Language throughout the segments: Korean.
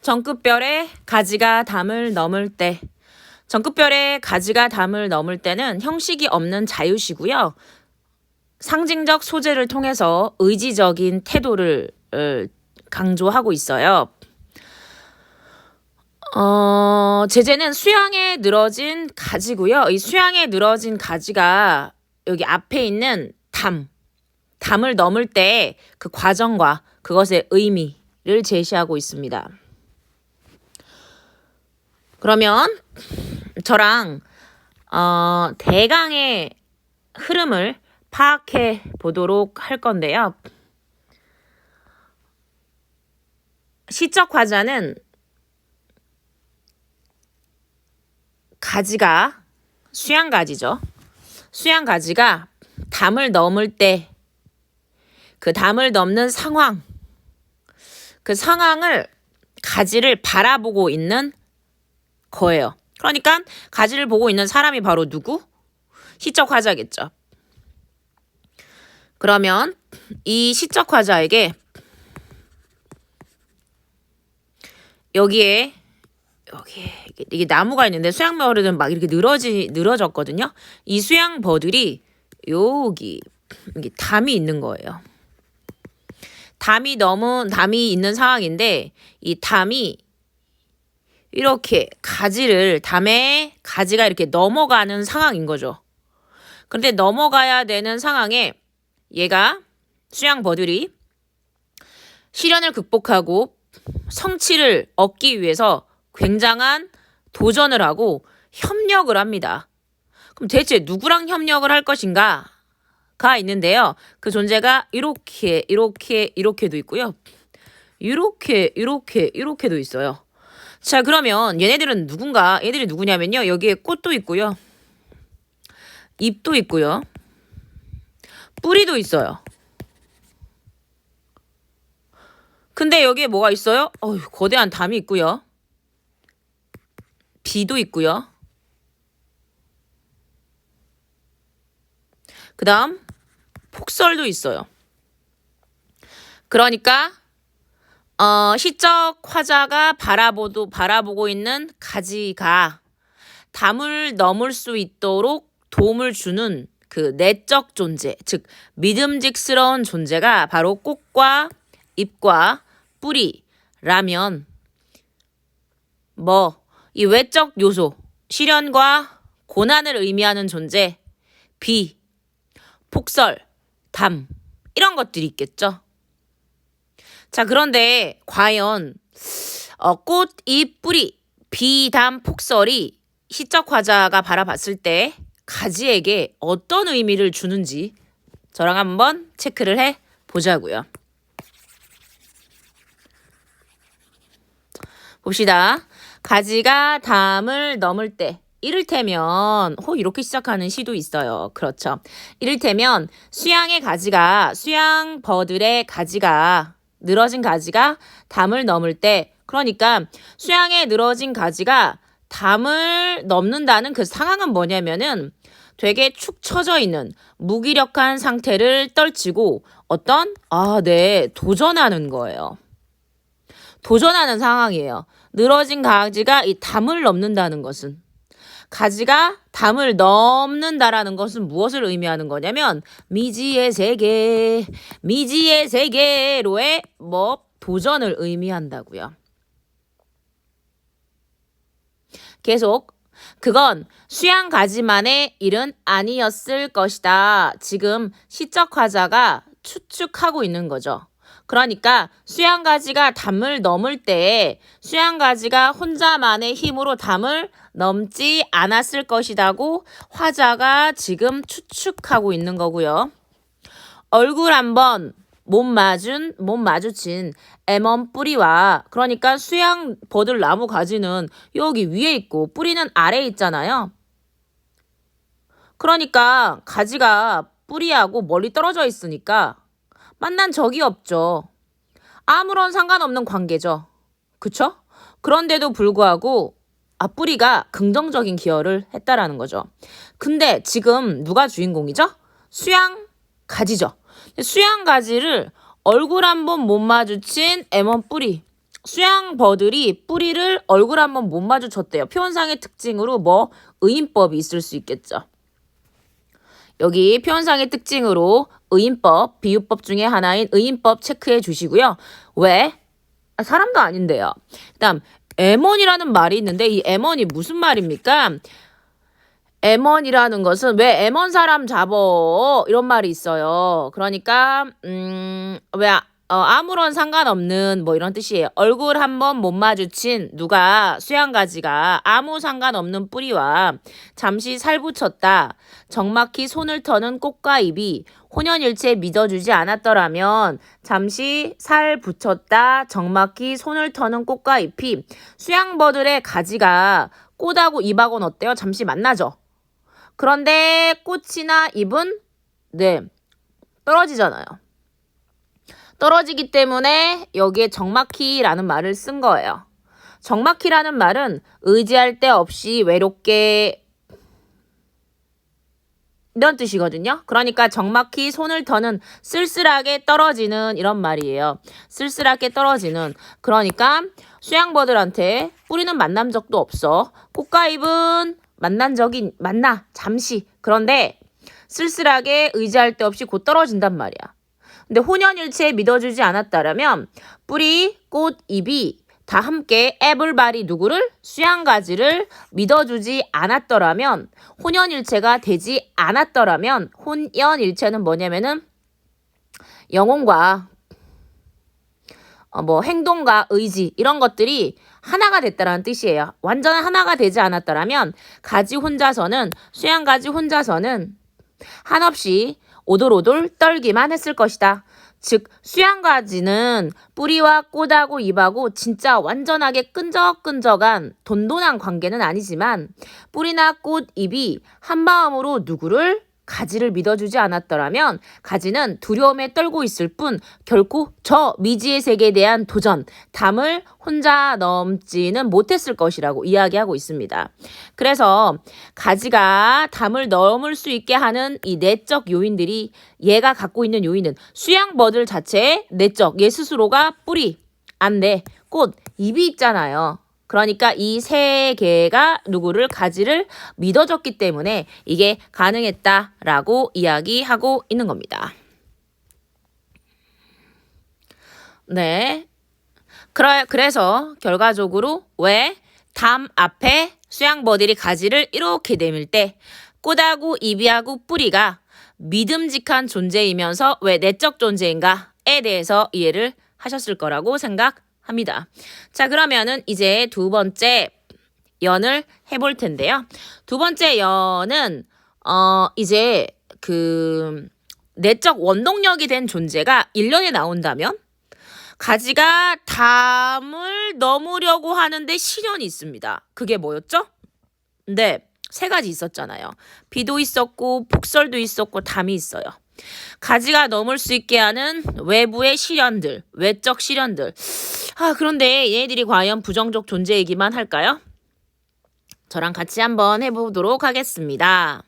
정끝별에 가지가 담을 넘을 때. 정끝별에 가지가 담을 넘을 때는 형식이 없는 자유시고요. 상징적 소재를 통해서 의지적인 태도를 강조하고 있어요. 제재는 수양에 늘어진 가지고요. 이 수양에 늘어진 가지가 여기 앞에 있는 담을 넘을 때 그 과정과 그것의 의미를 제시하고 있습니다. 그러면 저랑 대강의 흐름을 파악해 보도록 할 건데요. 시적 화자는 가지가 수양가지죠. 수양가지가 담을 넘을 때 그 담을 넘는 상황, 그 상황을 가지를 바라보고 있는 거예요. 그러니까 가지를 보고 있는 사람이 바로 누구? 시적 화자겠죠. 그러면 이 시적 화자에게 여기에 이게 나무가 있는데 수양버들은 막 이렇게 늘어졌거든요. 이 수양버들이 여기 담이 있는 거예요. 담이 있는 상황인데 이 담이 이렇게 담에 가지가 이렇게 넘어가는 상황인 거죠. 그런데 넘어가야 되는 상황에 얘가 수양버들이 시련을 극복하고 성취를 얻기 위해서 굉장한 도전을 하고 협력을 합니다. 그럼 대체 누구랑 협력을 할 것인가? 가 있는데요. 그 존재가 이렇게도 있고요. 이렇게도 있어요. 자, 그러면 얘네들은 얘들이 누구냐면요. 여기에 꽃도 있고요. 잎도 있고요. 뿌리도 있어요. 근데 여기에 뭐가 있어요? 거대한 담이 있고요. 비도 있고요. 그 다음 폭설도 있어요. 그러니까 시적 화자가 바라보고 있는 가지가 담을 넘을 수 있도록 도움을 주는 그 내적 존재, 즉 믿음직스러운 존재가 바로 꽃과 잎과 뿌리라면 이 외적 요소, 시련과 고난을 의미하는 존재, 비, 폭설, 담 이런 것들이 있겠죠. 자, 그런데 과연 꽃, 잎, 뿌리, 비, 담, 폭설이 시적 화자가 바라봤을 때 가지에게 어떤 의미를 주는지 저랑 한번 체크를 해 보자고요. 봅시다. 가지가 담을 넘을 때 이를테면 이렇게 시작하는 시도 있어요. 그렇죠. 이를테면 수양버들의 가지가 늘어진 가지가 담을 넘을 때, 그러니까 수양에 늘어진 가지가 담을 넘는다는 그 상황은 뭐냐면은 되게 축 처져 있는 무기력한 상태를 떨치고 도전하는 거예요. 도전하는 상황이에요. 늘어진 가지가 이 담을 넘는다는 것은, 가지가 담을 넘는다라는 것은 무엇을 의미하는 거냐면 미지의 세계로의 도전을 의미한다고요. 계속 그건 수양가지만의 일은 아니었을 것이다. 지금 시적 화자가 추측하고 있는 거죠. 그러니까 수양가지가 담을 넘을 때 수양가지가 혼자만의 힘으로 담을 넘지 않았을 것이라고 화자가 지금 추측하고 있는 거고요. 얼굴 한번 못 마주친 M1 뿌리와, 그러니까 수양버들 나무 가지는 여기 위에 있고 뿌리는 아래에 있잖아요. 그러니까 가지가 뿌리하고 멀리 떨어져 있으니까 만난 적이 없죠. 아무런 상관없는 관계죠. 그쵸? 그런데도 불구하고 뿌리가 긍정적인 기여를 했다라는 거죠. 근데 지금 누가 주인공이죠? 수양가지죠. 수양가지를 얼굴 한번 못 마주친 M1 뿌리, 수양버들이 뿌리를 얼굴 한번 못 마주쳤대요. 표현상의 특징으로 뭐 의인법이 있을 수 있겠죠. 여기 표현상의 특징으로 의인법, 비유법 중에 하나인 의인법 체크해 주시고요. 왜? 사람도 아닌데요. 그다음 M1이라는 말이 있는데 이 M1이 무슨 말입니까? M1이라는 것은 왜 M1 사람 잡어? 이런 말이 있어요. 그러니까 왜 아무런 상관없는 뭐 이런 뜻이에요. 얼굴 한번 못 마주친 누가 수양가지가 아무 상관없는 뿌리와 잠시 살붙였다. 적막히 손을 터는 꽃과 잎이 혼연일체 믿어주지 않았더라면 잠시 살 붙였다. 적막히 손을 터는 꽃과 잎이 수양버들의 가지가 꽃하고 잎하고는 어때요? 잠시 만나죠. 그런데 꽃이나 잎은 떨어지잖아요. 떨어지기 때문에 여기에 적막히라는 말을 쓴 거예요. 적막히라는 말은 의지할 데 없이 외롭게 이런 뜻이거든요. 그러니까 적막히 손을 터는 쓸쓸하게 떨어지는 이런 말이에요. 쓸쓸하게 떨어지는. 그러니까 수양버들한테 뿌리는 만난 적도 없어. 꽃과 잎은 만나 잠시. 그런데 쓸쓸하게 의지할 데 없이 곧 떨어진단 말이야. 근데 혼연일체에 믿어주지 않았다라면 뿌리, 꽃, 잎이 다 함께 애블바리 누구를? 수양가지를 믿어주지 않았더라면 혼연일체가 되지 않았더라면 혼연일체는 뭐냐면은 영혼과 행동과 의지 이런 것들이 하나가 됐다라는 뜻이에요. 완전 하나가 되지 않았더라면 가지 혼자서는 수양가지 혼자서는 한없이 오돌오돌 떨기만 했을 것이다. 즉 수양가지는 뿌리와 꽃하고 잎하고 진짜 완전하게 끈적끈적한 돈돈한 관계는 아니지만 뿌리나 꽃, 잎이 한마음으로 누구를? 가지를 믿어주지 않았더라면 가지는 두려움에 떨고 있을 뿐 결코 저 미지의 세계에 대한 도전, 담을 혼자 넘지는 못했을 것이라고 이야기하고 있습니다. 그래서 가지가 담을 넘을 수 있게 하는 이 내적 요인들이 얘가 갖고 있는 요인은 수양버들 자체의 내적, 얘 스스로가 뿌리, 안대, 꽃, 잎이 있잖아요. 그러니까 이 세 개가 누구를 가지를 믿어줬기 때문에 이게 가능했다라고 이야기하고 있는 겁니다. 네. 그래서 결과적으로 왜 담 앞에 수양버들이 가지를 이렇게 내밀 때 꽃하고 잎이하고 뿌리가 믿음직한 존재이면서 왜 내적 존재인가에 대해서 이해를 하셨을 거라고 생각합니다. 자, 그러면은 이제 두 번째 연을 해볼 텐데요. 두 번째 연은 이제 그 내적 원동력이 된 존재가 1년에 나온다면 가지가 담을 넘으려고 하는데 시련이 있습니다. 그게 뭐였죠? 네, 세 가지 있었잖아요. 비도 있었고 폭설도 있었고 담이 있어요. 가지가 넘을 수 있게 하는 외부의 시련들, 외적 시련들. 그런데 얘네들이 과연 부정적 존재이기만 할까요? 저랑 같이 한번 해보도록 하겠습니다.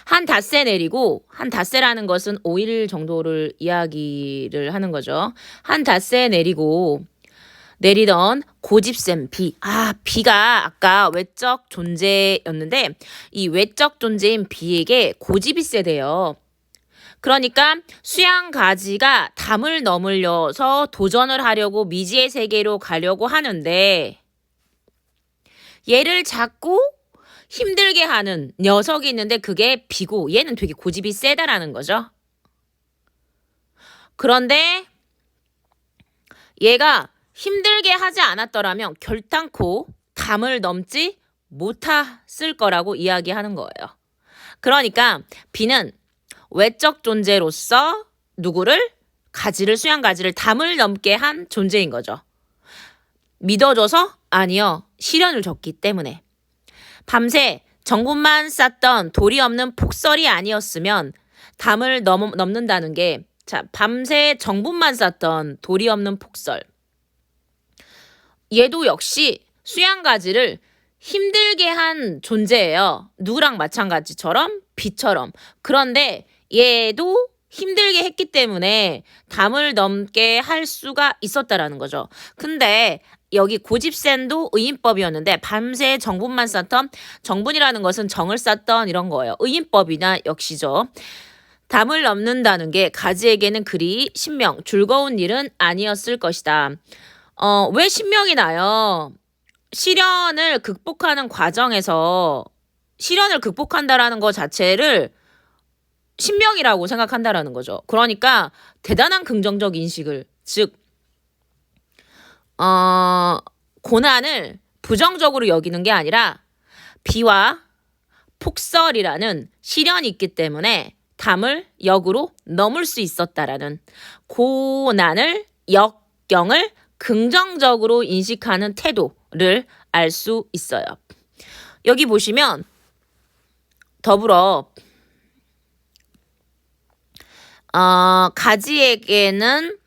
한 닷새 내리고, 한 닷새라는 것은 5일 정도를 이야기를 하는 거죠. 한 닷새 내리던 고집센 비. 비가 아까 외적 존재였는데 이 외적 존재인 비에게 고집이 세대요. 그러니까 수양가지가 담을 넘으려서 도전을 하려고 미지의 세계로 가려고 하는데 얘를 자꾸 힘들게 하는 녀석이 있는데 그게 비고 얘는 되게 고집이 세다라는 거죠. 그런데 얘가 힘들게 하지 않았더라면 결단코 담을 넘지 못했을 거라고 이야기하는 거예요. 그러니까 비는 외적 존재로서 누구를? 가지를, 수양가지를 담을 넘게 한 존재인 거죠. 믿어줘서? 아니요. 시련을 줬기 때문에. 밤새 정분만 쌌던 도리 없는 폭설이 아니었으면 담을 넘는다는 게 밤새 정분만 쌌던 도리 없는 폭설. 얘도 역시 수양가지를 힘들게 한 존재예요. 누구랑 마찬가지처럼? 비처럼. 그런데 얘도 힘들게 했기 때문에 담을 넘게 할 수가 있었다라는 거죠. 근데 여기 고집센도 의인법이었는데 밤새 정분만 쌓던, 정분이라는 것은 정을 쌓던 이런 거예요. 의인법이나 역시죠. 담을 넘는다는 게 가지에게는 그리 신명, 즐거운 일은 아니었을 것이다. 왜 신명이 나요? 시련을 극복하는 과정에서 시련을 극복한다라는 것 자체를 신명이라고 생각한다라는 거죠. 그러니까 대단한 긍정적 인식을, 즉 고난을 부정적으로 여기는 게 아니라 비와 폭설이라는 시련이 있기 때문에 담을 역으로 넘을 수 있었다라는, 고난을, 역경을 긍정적으로 인식하는 태도를 알 수 있어요. 여기 보시면 더불어 가지에게는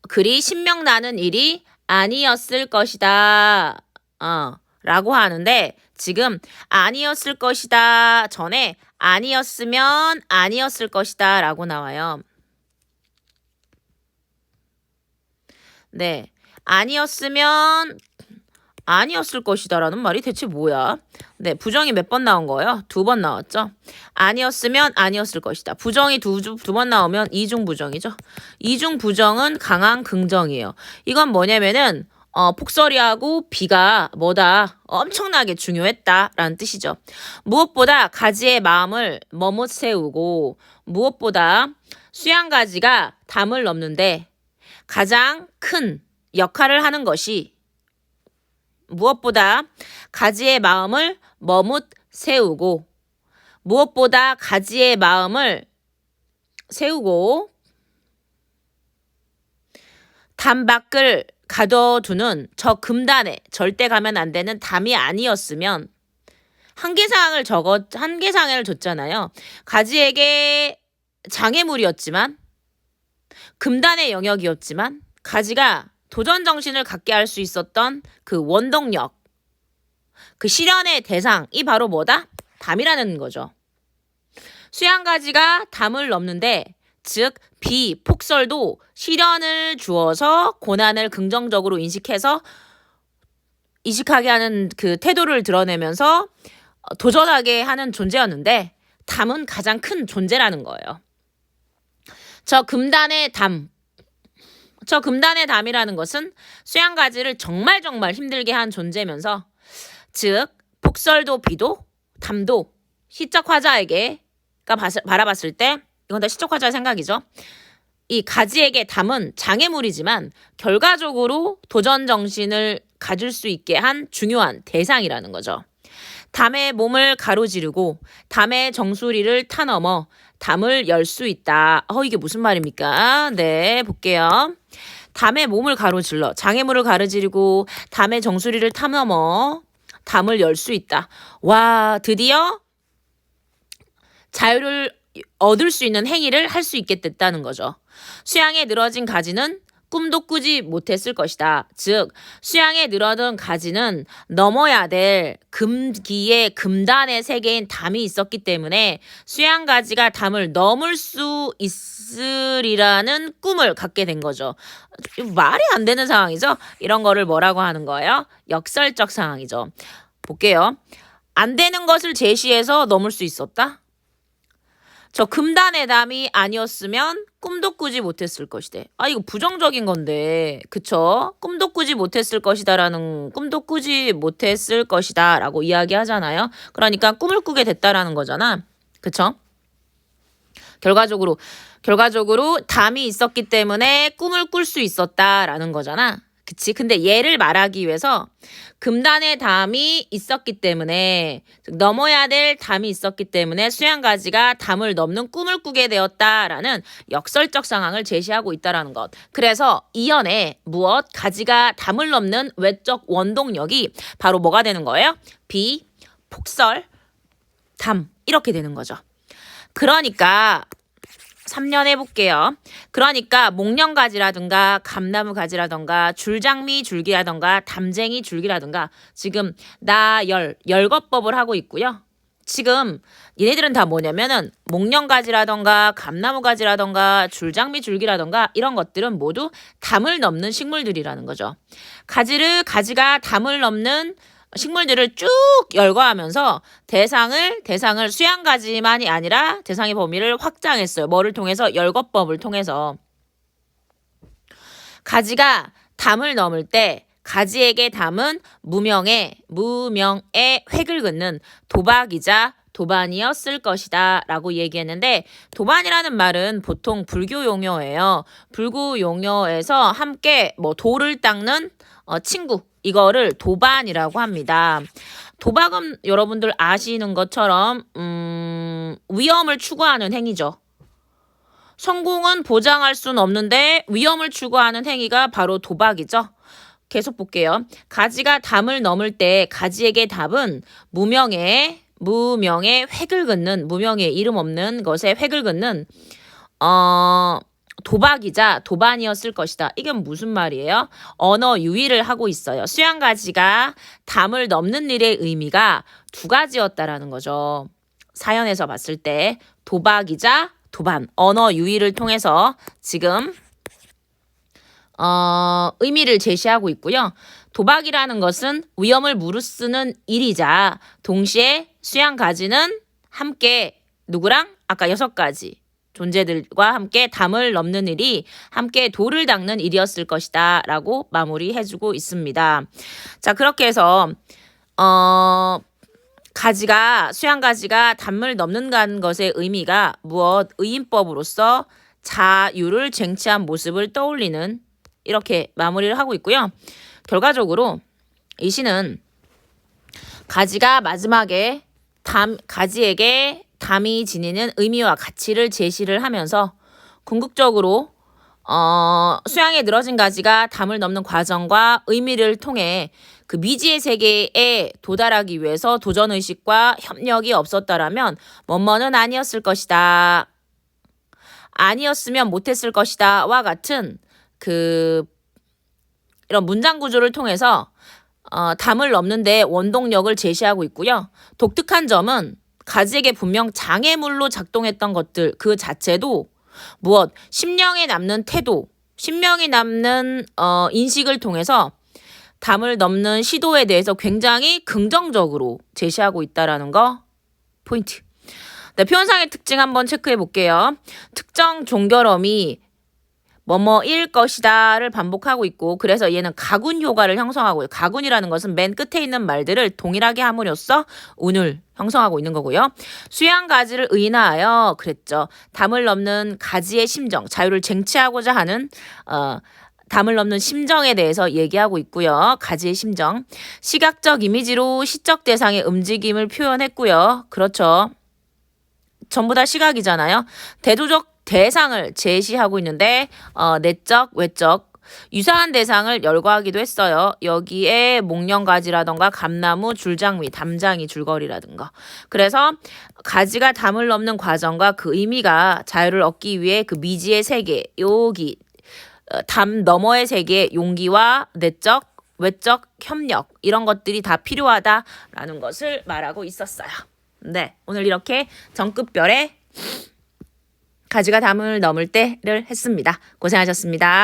그리 신명나는 일이 아니었을 것이다 라고 하는데, 지금 아니었을 것이다 전에 아니었으면 아니었을 것이다 라고 나와요. 네, 아니었으면 아니었을 것이다라는 말이 대체 뭐야? 네, 부정이 몇 번 나온 거예요? 2번 나왔죠? 아니었으면 아니었을 것이다. 부정이 두 번 나오면 이중부정이죠. 이중부정은 강한 긍정이에요. 이건 뭐냐면은 폭설이하고 비가 뭐다? 엄청나게 중요했다라는 뜻이죠. 무엇보다 가지의 마음을 머뭇세우고, 무엇보다 수양가지가 담을 넘는데 가장 큰 역할을 하는 것이, 무엇보다 가지의 마음을 머뭇세우고, 무엇보다 가지의 마음을 세우고 담 밖을 가둬두는 저 금단에 절대 가면 안 되는 담이 아니었으면, 한계사항을 줬잖아요. 가지에게 장애물이었지만, 금단의 영역이었지만, 가지가 도전 정신을 갖게 할 수 있었던 그 원동력, 그 시련의 대상이 바로 뭐다? 담이라는 거죠. 수양가지가 담을 넘는데, 즉 비, 폭설도 시련을 주어서 고난을 긍정적으로 인식하게 하는 그 태도를 드러내면서 도전하게 하는 존재였는데, 담은 가장 큰 존재라는 거예요. 저 금단의 담이라는 것은 수양가지를 정말 힘들게 한 존재면서, 즉 폭설도 비도 담도 시적 화자에게가 바라봤을 때, 이건 다 시적 화자의 생각이죠. 이 가지에게 담은 장애물이지만 결과적으로 도전 정신을 가질 수 있게 한 중요한 대상이라는 거죠. 담의 몸을 가로지르고 담의 정수리를 타넘어 담을 열 수 있다. 이게 무슨 말입니까? 네, 볼게요. 담의 몸을 가로질러 장애물을 가로지르고 담의 정수리를 타넘어 담을 열 수 있다. 와, 드디어 자유를 얻을 수 있는 행위를 할 수 있게 됐다는 거죠. 수양에 늘어진 가지는 꿈도 꾸지 못했을 것이다. 즉 수양에 늘어든 가지는 넘어야 될 금기의 금단의 세계인 담이 있었기 때문에 수양가지가 담을 넘을 수 있으리라는 꿈을 갖게 된 거죠. 말이 안 되는 상황이죠. 이런 거를 뭐라고 하는 거예요? 역설적 상황이죠. 볼게요. 안 되는 것을 제시해서 넘을 수 있었다. 저 금단의 담이 아니었으면 꿈도 꾸지 못했을 것이다. 이거 부정적인 건데, 그쵸? 꿈도 꾸지 못했을 것이다 라고 이야기하잖아요. 그러니까 꿈을 꾸게 됐다라는 거잖아. 그쵸? 결과적으로 담이 있었기 때문에 꿈을 꿀 수 있었다라는 거잖아. 그치? 근데 얘를 말하기 위해서 금단의 담이 있었기 때문에, 즉 넘어야 될 담이 있었기 때문에 수양가지가 담을 넘는 꿈을 꾸게 되었다라는 역설적 상황을 제시하고 있다라는 것. 그래서 이연에 가지가 담을 넘는 외적 원동력이 바로 뭐가 되는 거예요? 비, 폭설, 담 이렇게 되는 거죠. 그러니까 3년 해볼게요. 그러니까 목련가지라든가 감나무 가지라든가 줄장미 줄기라든가 담쟁이 줄기라든가 지금 열거법을 하고 있고요. 지금 얘네들은 다 뭐냐면은 목련가지라던가 감나무가지라던가 줄장미 줄기라던가 이런 것들은 모두 담을 넘는 식물들이라는 거죠. 가지가 담을 넘는 식물들을 쭉 열거하면서 대상을 수양가지만이 아니라 대상의 범위를 확장했어요. 뭐를 통해서? 열거법을 통해서. 가지가 담을 넘을 때 가지에게 담은 무명의 획을 긋는 도박이자 도반이었을 것이다 라고 얘기했는데, 도반이라는 말은 보통 불교 용어예요. 불교 용어에서 함께 돌을 닦는 친구, 이거를 도반이라고 합니다. 도박은 여러분들 아시는 것처럼 위험을 추구하는 행위죠. 성공은 보장할 수는 없는데 위험을 추구하는 행위가 바로 도박이죠. 계속 볼게요. 가지가 담을 넘을 때 가지에게 답은 무명의 획을 긋는, 무명의 이름 없는 것에 획을 긋는 도박이자 도반이었을 것이다. 이게 무슨 말이에요? 언어 유희를 하고 있어요. 수양가지가 담을 넘는 일의 의미가 두 가지였다라는 거죠. 사연에서 봤을 때 도박이자 도반, 언어 유희를 통해서 지금 의미를 제시하고 있고요. 도박이라는 것은 위험을 무릅쓰는 일이자 동시에 수양가지는 함께 누구랑? 아까 6가지 존재들과 함께 담을 넘는 일이 함께 돌을 닦는 일이었을 것이다 라고 마무리해주고 있습니다. 자, 그렇게 해서 수양가지가 담을 넘는다는 것의 의미가 무엇? 의인법으로서 자유를 쟁취한 모습을 떠올리는, 이렇게 마무리를 하고 있고요. 결과적으로 이 시는 가지가 마지막에 가지에게 담이 지니는 의미와 가치를 제시를 하면서 궁극적으로 수양에 늘어진 가지가 담을 넘는 과정과 의미를 통해 그 미지의 세계에 도달하기 위해서 도전의식과 협력이 없었다라면 뭐뭐는 아니었을 것이다. 아니었으면 못했을 것이다. 와 같은 이런 문장 구조를 통해서 담을 넘는데 원동력을 제시하고 있고요. 독특한 점은 가지에게 분명 장애물로 작동했던 것들 그 자체도 무엇? 심령에 남는 태도, 심령에 남는 인식을 통해서 담을 넘는 시도에 대해서 굉장히 긍정적으로 제시하고 있다라는 거 포인트. 네, 표현상의 특징 한번 체크해 볼게요. 특정 종결음이 뭐뭐일 것이다를 반복하고 있고, 그래서 얘는 가군 효과를 형성하고요. 가군이라는 것은 맨 끝에 있는 말들을 동일하게 함으로써 운을 형성하고 있는 거고요. 수양가지를 의인하여 그랬죠. 담을 넘는 가지의 심정, 자유를 쟁취하고자 하는 담을 넘는 심정에 대해서 얘기하고 있고요. 가지의 심정. 시각적 이미지로 시적 대상의 움직임을 표현했고요. 그렇죠. 전부 다 시각이잖아요. 대조적 대상을 제시하고 있는데 내적, 외적 유사한 대상을 열거하기도 했어요. 여기에 목련가지라던가 감나무, 줄장미, 담장이, 줄거리라든가. 그래서 가지가 담을 넘는 과정과 그 의미가 자유를 얻기 위해 그 미지의 세계, 여기 담 너머의 세계에 용기와 내적, 외적 협력 이런 것들이 다 필요하다라는 것을 말하고 있었어요. 네, 오늘 이렇게 정급별의 가지가 담을 넘을 때를 했습니다. 고생하셨습니다.